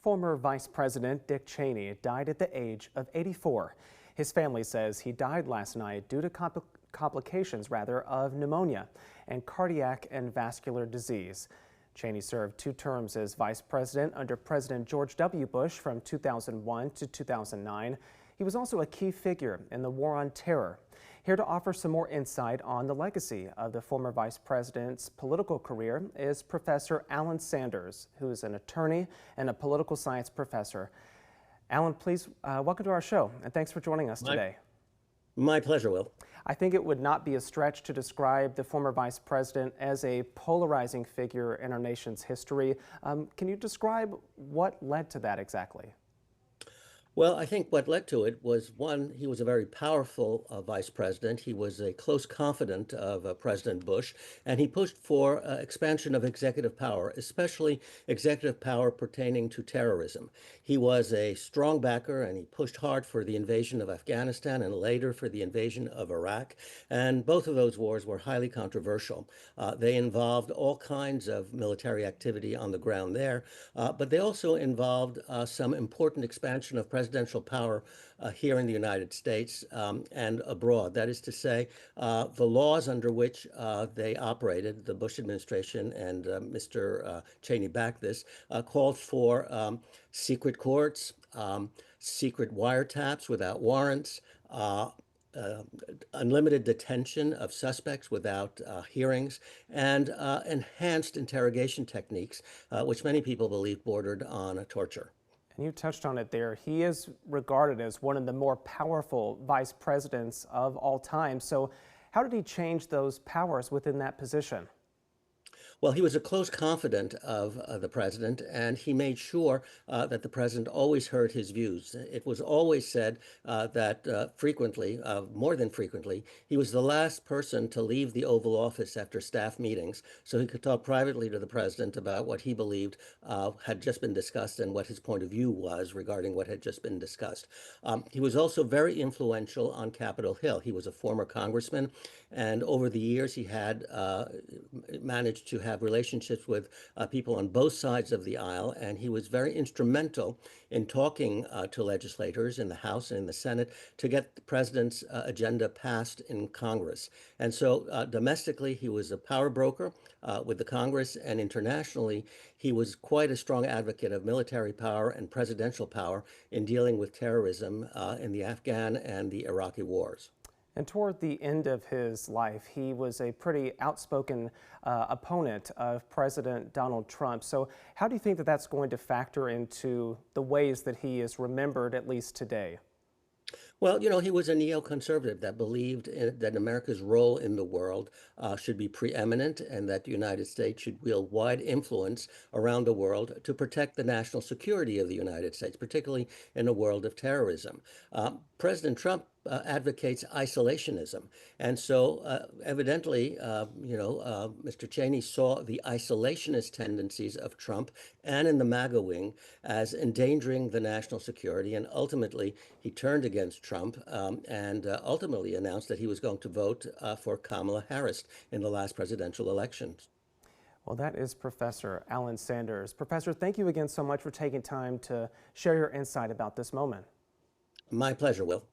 Former Vice President Dick Cheney died at the age of 84. His family says he died last night due to complications of pneumonia and cardiac and vascular disease. Cheney served 2 terms as vice president under President George W. Bush from 2001 to 2009. He was also a key figure in the War on Terror. Here to offer some more insight on the legacy of the former vice president's political career is Professor Alain Sanders, who is an attorney and a political science professor. Alain, please welcome to our show, and thanks for joining us today. My pleasure, Will. I think it would not be a stretch to describe the former vice president as a polarizing figure in our nation's history. Can you describe what led to that exactly? Well, I think what led to it was, one, he was a very powerful vice president. He was a close confidant of President Bush, and he pushed for expansion of executive power, especially executive power pertaining to terrorism. He was a strong backer, and he pushed hard for the invasion of Afghanistan and later for the invasion of Iraq. And both of those wars were highly controversial. They involved all kinds of military activity on the ground there, but they also involved some important expansion of presidential power here in the United States and abroad. That is to say, the laws under which they operated, the Bush administration and Mr. Cheney backed this, called for secret courts, secret wiretaps without warrants, unlimited detention of suspects without hearings, and enhanced interrogation techniques, which many people believe bordered on torture. And you touched on it there. He is regarded as one of the more powerful vice presidents of all time. So how did he change those powers within that position? Well, he was a close confidant of the president, and he made sure that the president always heard his views. It was always said that frequently, more than frequently, he was the last person to leave the Oval Office after staff meetings, so he could talk privately to the president about what he believed had just been discussed and what his point of view was regarding what had just been discussed. He was also very influential on Capitol Hill. He was a former congressman, and over the years he had managed to have relationships with people on both sides of the aisle, and he was very instrumental in talking to legislators in the House and in the Senate to get the president's agenda passed in Congress. And so domestically, he was a power broker with the Congress, and internationally, he was quite a strong advocate of military power and presidential power in dealing with terrorism in the Afghan and the Iraqi wars. And toward the end of his life, he was a pretty outspoken opponent of President Donald Trump. So how do you think that that's going to factor into the ways that he is remembered, at least today? Well, you know, he was a neoconservative that believed that America's role in the world should be preeminent and that the United States should wield wide influence around the world to protect the national security of the United States, particularly in a world of terrorism. President Trump advocates isolationism. And so evidently, Mr. Cheney saw the isolationist tendencies of Trump and in the MAGA wing as endangering the national security. And ultimately, he turned against Trump and ultimately announced that he was going to vote for Kamala Harris in the last presidential elections. Well, that is Professor Alain Sanders. Professor, thank you again so much for taking time to share your insight about this moment. My pleasure, Will.